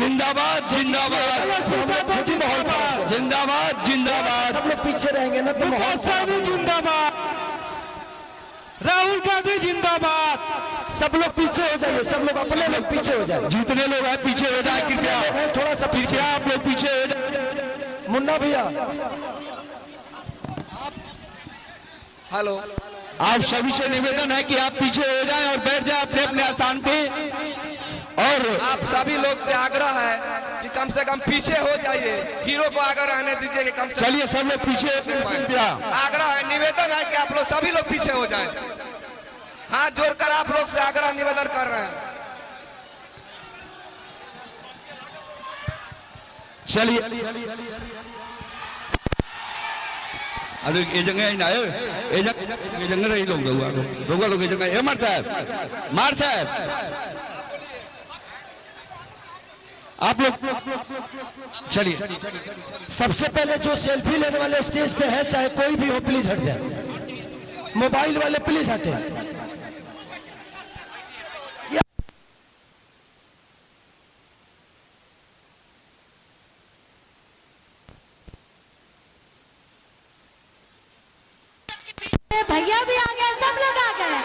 जिंदाबाद जिंदाबाद जिंदाबाद जिंदाबाद। सब लोग पीछे रहेंगे ना तो जिंदाबाद, राहुल गांधी जिंदाबाद। सब लोग पीछे हो जाइए, सब लोग अपने लोग पीछे हो जाए। जितने लोग हैं पीछे हो जाए कृपया, थोड़ा सा पीछे आप लोग पीछे हो जाए। मुन्ना भैया हेलो, आप सभी से निवेदन है कि आप पीछे हो जाएं और बैठ जाएं अपने अपने स्थान पे। और आप सभी लोग से आग्रह है कि कम से कम पीछे हो जाइए, हीरो को आगे रहने दीजिए कि कम से चलिए सब लोग पीछे कृपया। आग्रह है, निवेदन है कि आप लोग सभी लोग पीछे हो जाएं। हाथ जोड़कर आप लोग से आग्रह निवेदन कर रहे हैं। चलिए अरे ये जगह ही ना है, ये जगह रही लोग लोग ये जगह है। मार साहब आप लोग चलिए। सबसे पहले जो सेल्फी लेने वाले स्टेज पे है, चाहे कोई भी हो, प्लीज हट जाए। मोबाइल वाले प्लीज हटे। भैया भी आ गए, सब लोग आ गए।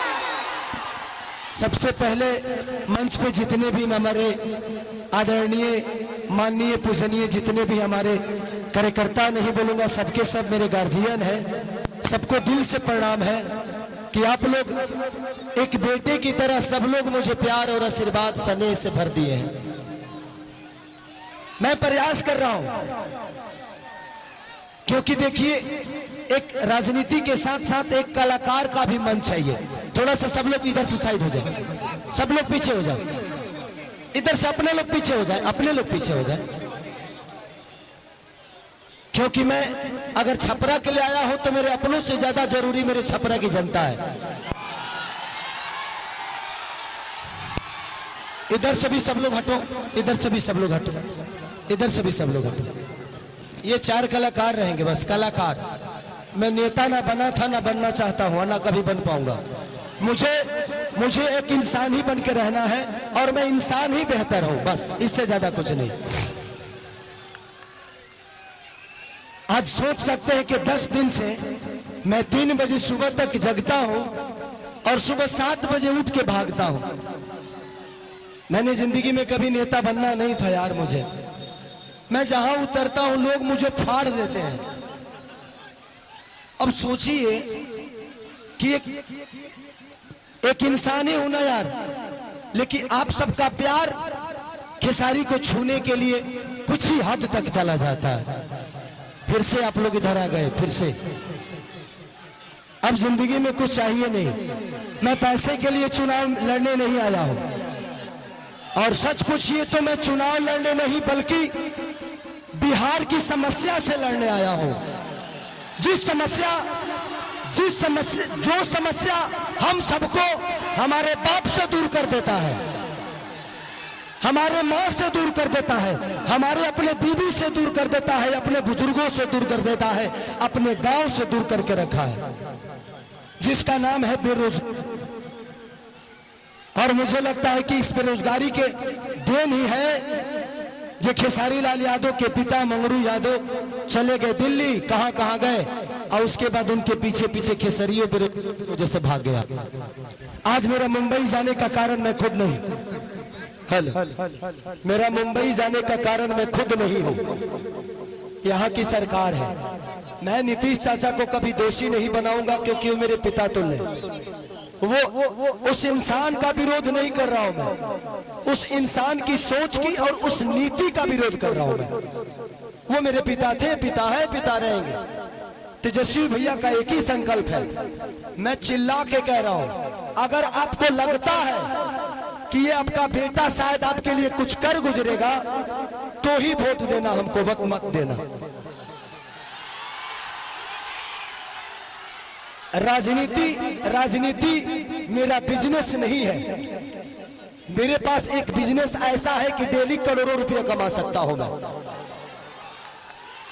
सबसे पहले मंच पे जितने भी हमारे आदरणीय माननीय पूजनीय जितने भी हमारे कार्यकर्ता, नहीं बोलूंगा सबके सब मेरे गार्जियन हैं, सबको दिल से प्रणाम है कि आप लोग एक बेटे की तरह सब लोग मुझे प्यार और आशीर्वाद स्नेह से भर दिए हैं। मैं प्रयास कर रहा हूं क्योंकि देखिए एक राजनीति के साथ साथ एक कलाकार का भी मन चाहिए। थोड़ा सा सब लोग इधर से साइड हो जाए, सब लोग पीछे हो जाए, इधर से अपने लोग पीछे हो जाए, अपने लोग पीछे हो जाए। क्योंकि मैं अगर छपरा के लिए आया हूं तो मेरे अपनों से ज्यादा जरूरी मेरे छपरा की जनता है। इधर से भी सब लोग हटो, इधर से भी सब लोग हटो, इधर से भी सब लोग हटो। ये 4 कलाकार रहेंगे बस, कलाकार। मैं नेता ना बना था, ना बनना चाहता हूं, ना कभी बन पाऊंगा। मुझे एक इंसान ही बन के रहना है और मैं इंसान ही बेहतर हूं, बस इससे ज्यादा कुछ नहीं। आज सोच सकते हैं कि 10 दिन से मैं 3 बजे सुबह तक जगता हूं और सुबह 7 बजे उठ के भागता हूं। मैंने जिंदगी में कभी नेता बनना नहीं था यार मुझे। मैं जहां उतरता हूं लोग मुझे फाड़ देते हैं। अब सोचिए कि एक इंसान ही हूं ना यार, लेकिन आप सबका प्यार खेसारी को छूने के लिए कुछ ही हद तक चला जाता है। फिर से आप लोग इधर आ गए, फिर से। अब जिंदगी में कुछ चाहिए नहीं। मैं पैसे के लिए चुनाव लड़ने नहीं आया हूं, और सच पूछिए तो मैं चुनाव लड़ने नहीं बल्कि बिहार की समस्या से लड़ने आया हूं। जो समस्या हम सबको हमारे बाप से दूर कर देता है, हमारे माँ से दूर कर देता है, हमारे अपने बीवी से दूर कर देता है, अपने बुजुर्गों से दूर कर देता है, अपने गांव से दूर करके रखा है, जिसका नाम है बेरोजगारी। और मुझे लगता है कि इस बेरोजगारी के देन ही है जो खेसारी लाल यादव के पिता मंगरू यादव चले गए दिल्ली, कहां कहां गए, और उसके बाद उनके पीछे पीछे खेसरियों वजह से भाग गया। आज मेरा मुंबई जाने का कारण मैं खुद नहीं, मेरा मुंबई जाने का कारण मैं खुद नहीं हूं, यहाँ की सरकार है। मैं नीतीश चाचा को कभी दोषी नहीं बनाऊंगा क्योंकि वो मेरे पिता तुल्य। वो उस इंसान का विरोध नहीं कर रहा हूं मैं, उस इंसान की सोच की और उस नीति का विरोध कर रहा हूं मैं। वो मेरे पिता थे, पिता है, पिता रहेंगे। तेजस्वी भैया का एक ही संकल्प है, मैं चिल्ला के कह रहा हूं, अगर आपको लगता है कि ये आपका बेटा शायद आपके लिए कुछ कर गुजरेगा तो ही वोट देना, हमको वक्त मत देना। राजनीति मेरा बिजनेस नहीं है। मेरे पास एक बिजनेस ऐसा है कि डेली करोड़ों रुपए कमा सकता हूं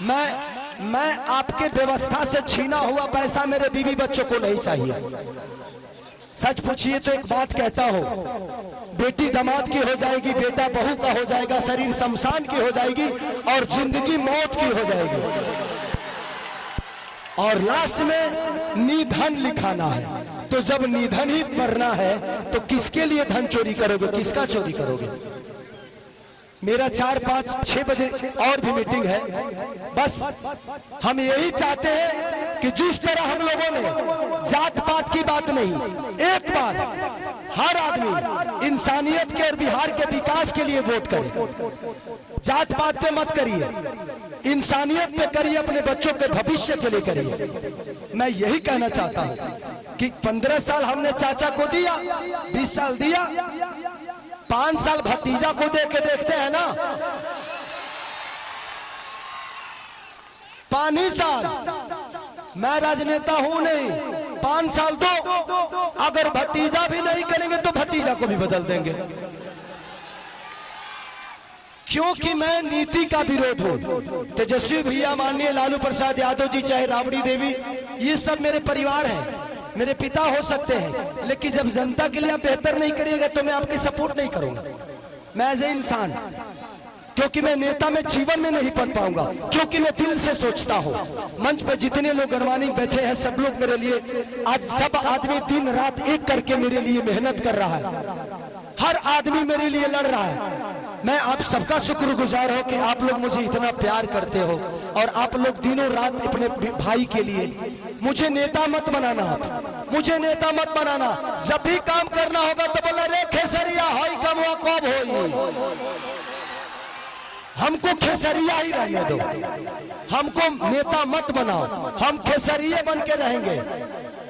मैं आपके व्यवस्था से छीना हुआ पैसा मेरे बीवी बच्चों को नहीं चाहिए। सच पूछिए तो एक बात कहता हूं, बेटी दामाद की हो जाएगी, बेटा बहू का हो जाएगा, शरीर शमशान की हो जाएगी और जिंदगी मौत की हो जाएगी। और लास्ट में निधन लिखाना है। तो जब निधन ही मरना है तो किसके लिए धन चोरी करोगे, किसका चोरी करोगे? मेरा 4, 5, 6 बजे और भी मीटिंग है। बस हम यही चाहते हैं कि जिस तरह हम लोगों ने जात पात की बात नहीं, एक बार हर आदमी इंसानियत के और बिहार के विकास के लिए वोट करे। जात पात पे मत करिए, इंसानियत पे करिए, अपने बच्चों के भविष्य के लिए करिए। मैं यही कहना चाहता हूं कि 15 साल हमने चाचा को दिया, 20 साल दिया, 5 साल भतीजा को दे के देखते हैं ना। 5 ही साल, मैं राजनेता हूं नहीं, 5 साल दो, अगर भतीजा भी नहीं करेंगे तो भतीजा को भी बदल देंगे। क्योंकि मैं नीति का विरोध हूं। तेजस्वी भैया, माननीय लालू प्रसाद यादव जी, चाहे राबड़ी देवी, ये सब मेरे परिवार हैं, मेरे पिता हो सकते हैं, लेकिन जब जनता के लिए आप बेहतर नहीं करिएगा तो मैं आपकी सपोर्ट नहीं करूंगा। मैं एज ए इंसान, क्योंकि मैं नेता में जीवन में नहीं बन पाऊंगा, क्योंकि मैं दिल से सोचता हूं। मंच पे जितने लोग गणमानी बैठे हैं, सब लोग मेरे लिए, आज सब आदमी दिन रात एक करके मेरे लिए मेहनत कर रहा है, हर आदमी मेरे लिए लड़ रहा है। मैं आप सबका शुक्रगुजार हूं कि आप लोग मुझे इतना प्यार करते हो और आप लोग दिनों रात अपने भाई के लिए। मुझे नेता मत बनाना, आप मुझे नेता मत बनाना। जब भी काम करना होगा तो बोला रे खेसरिया हाई कमवा कब होई, हमको खेसरिया ही रहने दो, हमको नेता मत बनाओ, हम खेसरिये बन के रहेंगे।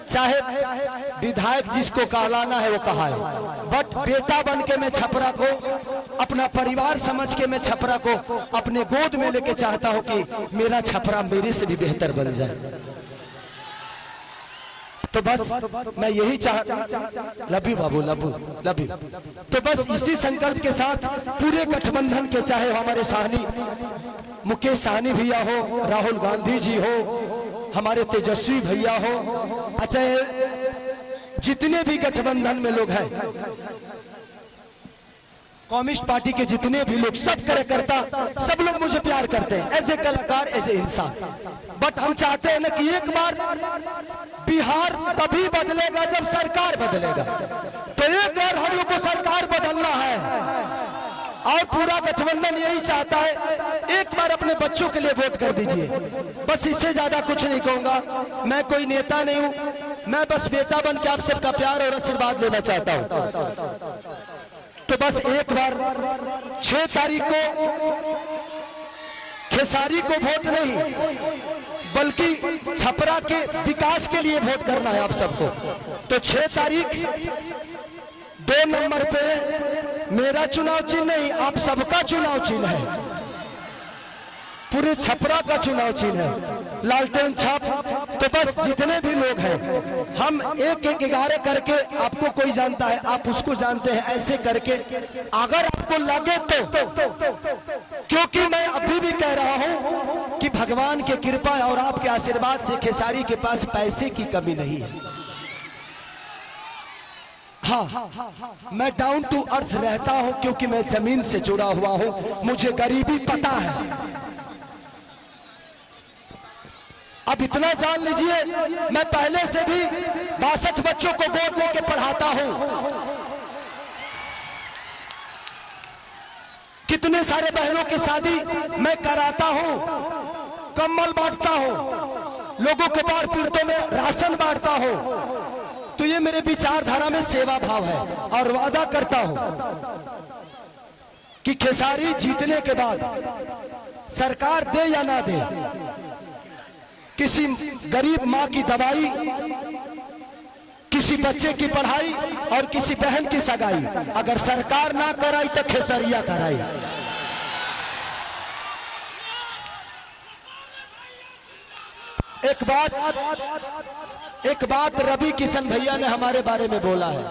चाहे विधायक जिसको कहलाना है वो कहा है, बट बेटा बन के मैं छपरा को, अपना परिवार समझ के मैं छपरा को अपने गोद में लेके चाहता हूं कि मेरा छपरा मेरे से भी बेहतर बन जाए। तो बस मैं यही love you Babu, love you. तो बस इसी संकल्प के साथ पूरे गठबंधन के, चाहे हमारे साहनी मुकेश साहनी भैया हो, राहुल गांधी जी हो, हमारे तेजस्वी भैया हो, अच्छा जितने भी गठबंधन में लोग हैं, कम्युनिस्ट पार्टी के जितने भी लोग, सब कार्यकर्ता, सब लोग मुझे प्यार करते हैं एज ए कलाकार, एज ए इंसान। बट हम चाहते हैं ना कि एक बार बिहार तभी बदलेगा जब सरकार बदलेगा। तो एक बार हम लोग को सरकार बदलना है और पूरा गठबंधन यही चाहता है। एक बार अपने बच्चों के लिए वोट कर दीजिए, बस इससे ज्यादा कुछ नहीं कहूंगा। मैं कोई नेता नहीं हूं, मैं बस बेटा बन के आप सबका प्यार और आशीर्वाद लेना चाहता हूं। तो बस एक बार 6 तारीख को खेसारी को वोट नहीं, बल्कि छपरा के विकास के लिए वोट करना है आप सबको। तो 6 तारीख 2 नंबर पे मेरा चुनाव चिन्ह नहीं, आप सबका चुनाव चिन्ह है, पूरे छपरा का चुनाव चिन्ह है, लालटेन छाप। तो बस जितने भी लोग हैं, हम 1-1-11 करके, आपको कोई जानता है, आप उसको जानते हैं, ऐसे करके अगर आपको लगे तो, क्योंकि मैं अभी भी कह रहा हूं कि भगवान की कृपा और आपके आशीर्वाद से खेसारी के पास पैसे की कमी नहीं है। हाँ, मैं डाउन टू अर्थ रहता हूं क्योंकि मैं जमीन से जुड़ा हुआ हूं, मुझे गरीबी पता है। अब इतना जान लीजिए, मैं पहले से भी 62 बच्चों को गोद लेके पढ़ाता हूं, कितने सारे बहनों की शादी मैं कराता हूं, कंबल बांटता हूं, लोगों के बाढ़ पीड़ितों में राशन बांटता हूं। तो ये मेरे विचारधारा में सेवा भाव है और वादा करता हूं कि खेसारी जीतने के बाद सरकार दे या ना दे, किसी गरीब मां की दवाई, किसी बच्चे की पढ़ाई और किसी बहन की सगाई अगर सरकार ना कराई तो खेसरिया कराई। एक बात रवि किशन भैया ने हमारे बारे में बोला है,